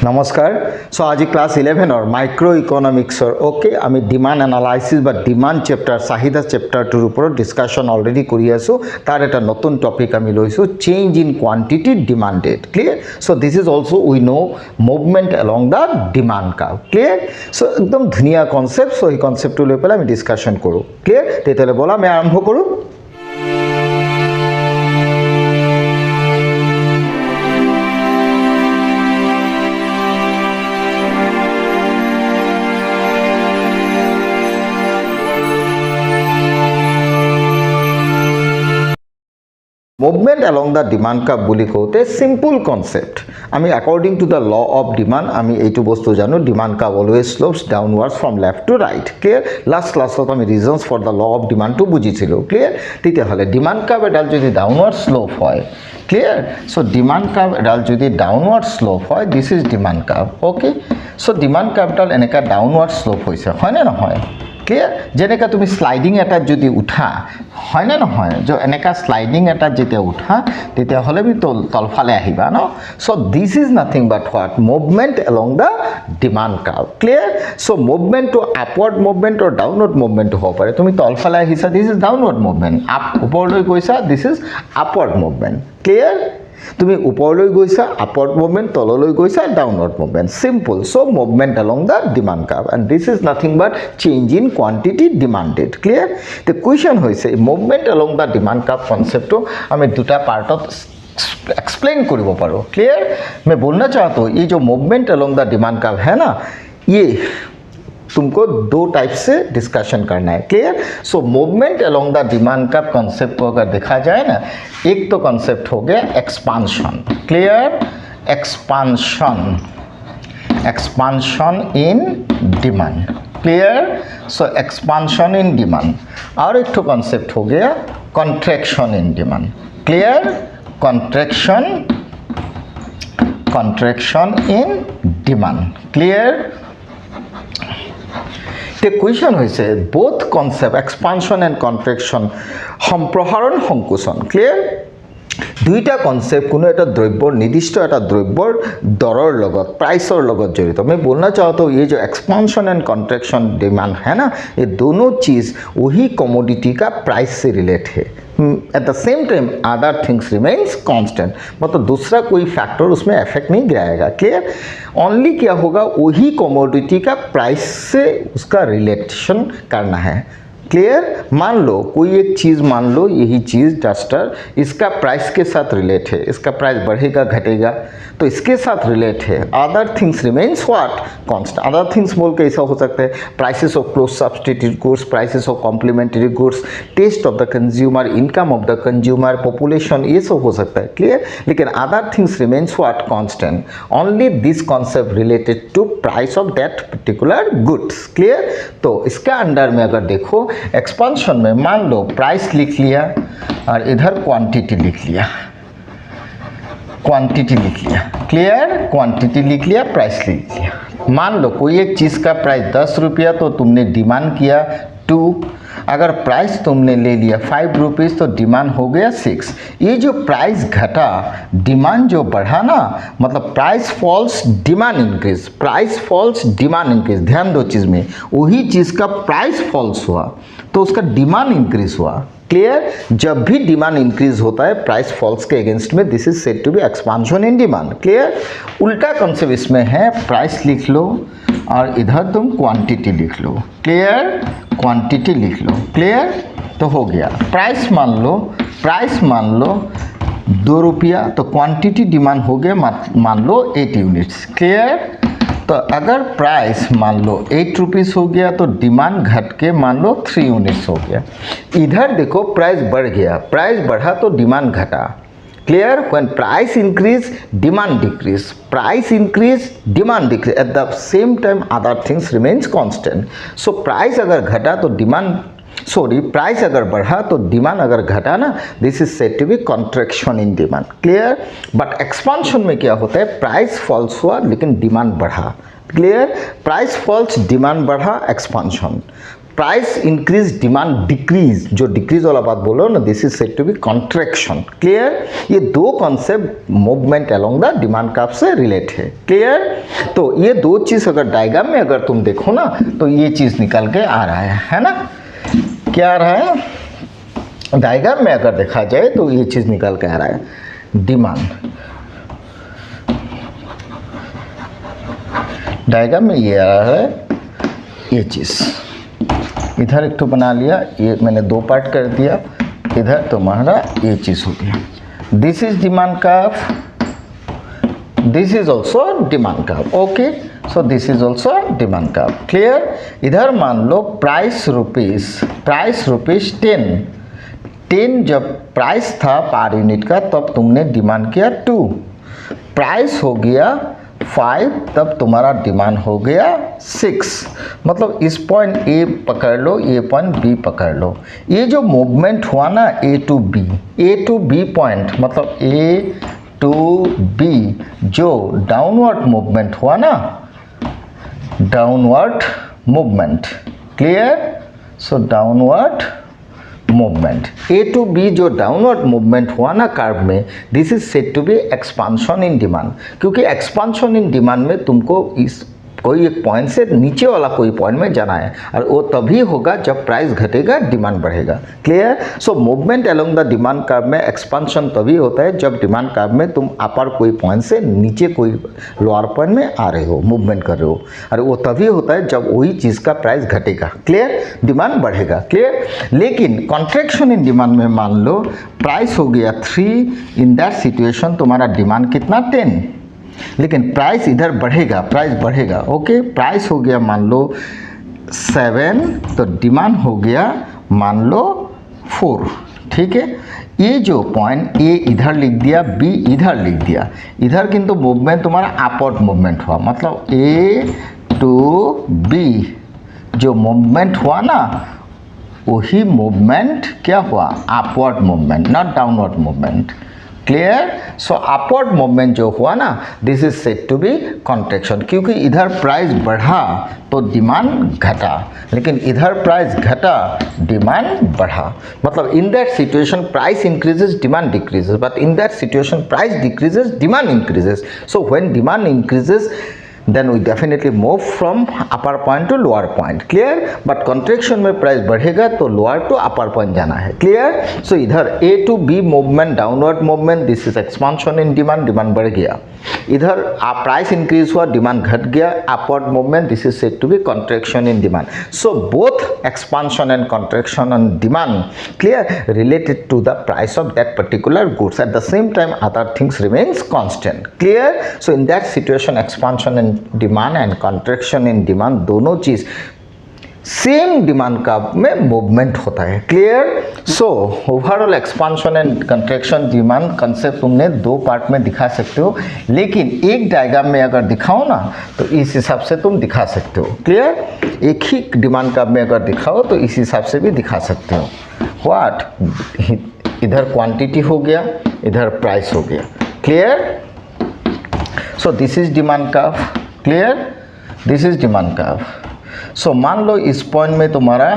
নমস্কাৰ সো আজি class 11 or micro ইকোনমিক্সৰ ওকে আমি ডিমান্ড এনালাইসিস বা ডিমান্ড চ্যাপ্টাৰ চাহিদা চ্যাপ্টাৰটোৰ ওপৰত ডিসকাশন অলৰেডি কৰি আছো তাৰ এটা নতুন টপিক আমি লৈছো change in quantity demanded clear so this is also we know movement along the demand curve clear so একদম ধুনিয়া কনসেপ্ট সো এই কনসেপ্টটো লৈ পেলাই আমি ডিসকাশন কৰো ক্লিয়াৰ তেতিয়ালে বলা আমি আৰম্ভ কৰো Movement along the demand curve বুলি কওঁতে simple concept আমি according to the law of demand আমি এইটো বস্তু জানো demand curve always slopes downwards from left to right clear last classত আমি reasons for the law of demand to বুজিছিলো clear তেতিয়া হলে demand curve এডাল যদি downward slope হয় clear so demand curve এডাল যদি downward slope হয় this is demand curve okay so demand curve ডাল এনেকা downward slope হৈছে হয় না নহয় ক্লিয়াৰ যেনেকা তুমি স্লাইডিং এটা যদি উঠা হয় না নহয় যে এনেকা স্লাইডিং এটা যেতিয়া উঠা তেতিয়া হলে বি তলফালে আহিবা ন so this is nothing but what movement along the demand curve clear so movement to upward movement or downward movement হ'ব পাৰে তুমি তলফালে আহিছা this is downward movement up ওপৰলৈ গৈছা this is upward movement clear তুমি ওপৰলৈ গৈছা আপওয়ার্ড মুভমেন্ট তললৈ গৈছা downward movement simple so movement along the demand curve and this is nothing but change in quantity demanded clear the question হৈছে movement along the demand curve concept আমি দুটা পার্টত explain কৰিব পাৰো क्लियर मैं बोलना चाहता हूं ये जो movement along the demand curve है ना ये तुमको दो टाइप से डिस्कशन करना है clear so movement along the demand curve concept को अगर देखा जाए ना एक तो concept हो गया expansion clear expansion in demand clear so expansion in demand और एक तो concept हो गया contraction in demand clear contraction in demand clear the question হৈছে both concept expansion and contraction সম্প্ৰসাৰণ সংকোচন clear দুইটা কনসেপ্ট কোনো এটা দ্ৰব্যৰ নিৰ্দিষ্ট এটা দ্ৰব্যৰ দৰৰ লগত প্ৰাইসৰ লগত জড়িত मैं बोलना चाहता हूं ये जो एक्सपेंशन एंड कंट्रैक्शन डिमांड है ना ये दोनों चीज वही कमोडिटी का प्राइस से रिलेट है at the same time other things remains constant मतलब दूसरा कोई फैक्टर उसमें इफेक्ट नहीं गिराएगा क्लियर ओनली क्या होगा वही कमोडिटी का प्राइस से उसका रिलेशन करना है क्लियर मान लो कोई एक चीज़ मान लो यही चीज़ डस्टर इसका प्राइस के साथ रिलेट है इसका प्राइस बढ़ेगा घटेगा तो इसके साथ रिलेट है other things remains what constant other things बोल के ऐसा हो सकता है prices of close substitute goods prices of complementary goods taste of the consumer income of the consumer population ये सब हो सकता है क्लियर लेकिन other things remains what constant only this concept related to price of that particular goods clear तो इसका under में अगर देखो एक्सपेंशन में मान लो प्राइस लिख लिया और इधर क्वांटिटी लिख लिया क्लियर क्वांटिटी लिख लिया प्राइस लिख लिया मान लो कोई एक चीज़ का प्राइस 10 रुपया तो तुमने डिमांड किया 2 अगर प्राइस तुमने ले लिया 5 रुपीज़ तो डिमांड हो गया 6 ये जो प्राइस घटा डिमांड जो बढ़ा ना मतलब प्राइस फॉल्स डिमांड इंक्रीज ध्यान दो चीज़ में वही चीज़ का प्राइस फॉल्स हुआ तो उसका डिमांड इंक्रीज हुआ क्लियर जब भी डिमांड इंक्रीज होता है प्राइस फॉल्स के अगेंस्ट में this is said to be expansion in demand clear उल्टा कॉन्सेप्ट इसमें है प्राइस लिख लो और इधर तुम क्वांटिटी लिख लो क्लियर क्वांटिटी लिख लो क्लियर तो हो गया प्राइस मान लो 2 रुपया तो क्वांटिटी डिमांड हो गया मान लो 8 यूनिट्स क्लियर तो अगर प्राइस मान लो 8 रुपीज़ हो गया तो डिमांड घट के मान लो 3 यूनिट्स हो गया इधर देखो प्राइस बढ़ गया प्राइस बढ़ा तो डिमांड घटा clear when price increase demand decrease at the same time other things remains constant so price अगर घटा तो डिमांड प्राइस अगर बढ़ा तो डिमांड अगर घटा ना this is said to be contraction in demand clear but expansion में क्या होता है प्राइस फॉल्स हुआ लेकिन डिमांड बढ़ा क्लियर प्राइस फॉल्स डिमांड बढ़ा expansion price increase demand decrease, जो डिक्रीज वाला बात बोलो ना, this is said to be contraction. Clear? ये दो concept movement along the demand curve से रिलेट है। क्लियर? तो ये दो चीज अगर डायग्राम में अगर तुम देखो ना तो ये चीज निकल के आ रहा है ना? क्या आ रहा है? डायग्राम में अगर देखा जाए तो ये चीज निकल के आ रहा है, डिमांड। डायग्राम में ये आ रहा है, ये चीज इधर एक तो बना लिया, ये मैंने दो पार्ट कर दिया, इधर तुम्हारा ये चीज हो गया। This is demand curve, this is also demand curve. Okay, so this is also demand curve. Clear? इधर मान लो प्राइस रुपीज 10 जब प्राइस था पर यूनिट का तब तुमने डिमांड किया 2, प्राइस हो गया 5 तब तुम्हारा डिमांड हो गया 6। मतलब इस पॉइंट ए पकड़ लो, ये पॉइंट बी पकड़ लो। ये जो मूवमेंट हुआ ना ए टू बी पॉइंट, मतलब ए टू बी जो डाउनवर्ड मूवमेंट हुआ ना, downward movement. Clear? So downward movement, A to B जो डाउनवर्ड मूवमेंट हुआ ना कर्व में, this is said to be expansion in demand. क्योंकि एक्सपांशन इन डिमांड में तुमको इस कोई एक पॉइंट से नीचे वाला कोई पॉइंट में जाना है, और वो तभी होगा जब प्राइस घटेगा, डिमांड बढ़ेगा। Clear? So movement along the demand curve में एक्सपांशन तभी होता है जब डिमांड कर्व में तुम अपर कोई पॉइंट से नीचे कोई लोअर पॉइंट में आ रहे हो, मूवमेंट कर रहे हो, और वो तभी होता है जब वही चीज़ का प्राइस घटेगा। क्लियर? डिमांड बढ़ेगा। क्लियर? लेकिन कॉन्ट्रैक्शन इन डिमांड में मान लो प्राइस हो गया 3, इन दैट सिचुएशन तुम्हारा डिमांड कितना 10, लेकिन प्राइस इधर बढ़ेगा, प्राइस बढ़ेगा। ओके, प्राइस हो गया मान लो 7 तो डिमांड हो गया मान लो 4। ठीक है, ये जो पॉइंट ए इधर लिख दिया, बी इधर लिख दिया, इधर किंतु मूवमेंट तुम्हारा अपवर्ड मूवमेंट हुआ, मतलब ए टू बी जो मूवमेंट हुआ ना, वही मूवमेंट क्या हुआ? Upward movement, not downward movement. Clear? So upward movement जो हुआ ना, this is said to be contraction, क्योंकि इधर प्राइस बढ़ा तो डिमांड घटा, लेकिन इधर प्राइस घटा डिमांड बढ़ा। मतलब in that situation price increases, demand decreases, but in that situation price decreases, demand increases. So when demand increases, then we definitely move from upper point to lower point. Clear? but contraction में price बढ़ेगा तो lower to upper point जाना है। Clear? so इधर A to B movement, downward movement, this is expansion in demand, demand बढ़ गया। इधर price increase हुआ, डिमांड घट गया, upward movement, this is said to be contraction in demand. so both expansion and contraction in demand, clear, related to the price of that particular goods. at the same time other things remains constant. Clear? so in that situation expansion in demand and contraction in demand दोनों चीज same demand का में movement होता है। Clear? So overall expansion and contraction demand concept तुमने दो part में दिखा सकते हो, लेकिन एक डायग्राम में अगर दिखाओ ना तो इस हिसाब से तुम दिखा सकते हो। क्लियर? एक ही डिमांड का में अगर दिखाओ तो इस हिसाब से भी दिखा सकते हो। व्हाट? इधर क्वांटिटी हो गया, इधर प्राइस हो गया। Clear? So this is demand curve. Clear? This is demand curve. So मान लो इस पॉइंट में तुम्हारा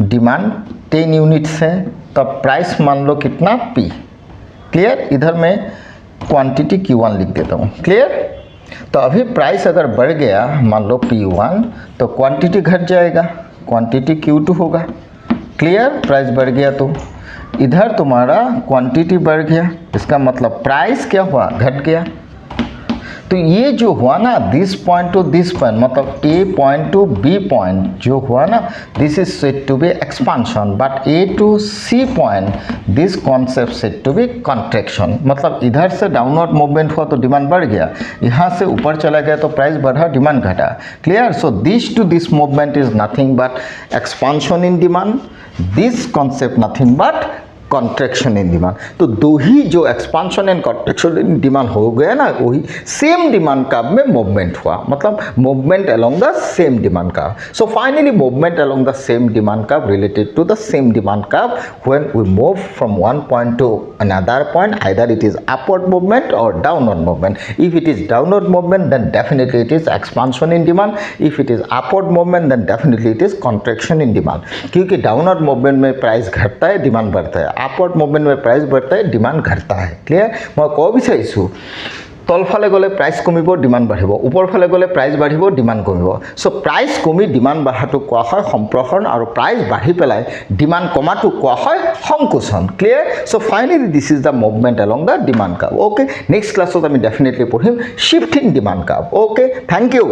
डिमांड 10 यूनिट्स है, तब प्राइस मान लो कितना P। क्लियर? इधर मैं क्वांटिटी Q1 लिख देता हूँ। क्लियर? तो अभी प्राइस अगर बढ़ गया मान लो P1 तो क्वांटिटी घट जाएगा, क्वांटिटी Q2 होगा। क्लियर? प्राइस बढ़ गया तो इधर तुम्हारा क्वांटिटी बढ़ गया, इसका मतलब प्राइस क्या हुआ? घट गया। तो ये जो हुआ ना, this point to this point, मतलब A point to B point जो हुआ ना, this is said to be expansion, but A to C point, this concept said to be contraction. मतलब इधर से डाउनवर्ड मूवमेंट हुआ तो डिमांड बढ़ गया, यहाँ से ऊपर चला गया तो प्राइस बढ़ा, डिमांड घटा। Clear? So this to this movement is nothing but expansion in demand, this concept nothing but contraction in demand. तो दो ही जो expansion and contraction in demand हो गया ना, वही सेम डिमांड कर्व में मूवमेंट हुआ, मतलब movement along the same demand curve. So finally movement along the same demand curve related to the same demand curve when we move from one point to another point, either it is upward movement or downward movement. If it is downward movement, then definitely it is expansion in demand. If it is upward movement, then definitely it is contraction in demand. क्योंकि downward movement में price घटता है, demand बढ़ता है, upward movement में price बढ़ता है, demand घटता है। क्लियर? मैं कब বিচাৰিছোঁ তলফালে গ'লে প্ৰাইচ কমিব, ডিমাণ্ড বাঢ়িব, ওপৰফালে গ'লে প্ৰাইচ বাঢ়িব, ডিমাণ্ড কমিব। চ' প্ৰাইচ কমি ডিমাণ্ড বাঢ়াটো কোৱা হয় সম্প্ৰসাৰণ, আৰু প্ৰাইচ বাঢ়ি পেলাই ডিমাণ্ড কমাটো কোৱা হয় সংকোচন। Clear? So' finally this is the movement along the demand curve. Okay, next ক্লাছত আমি ডেফিনেটলি পঢ়িম shift in demand curve. Okay, thank you.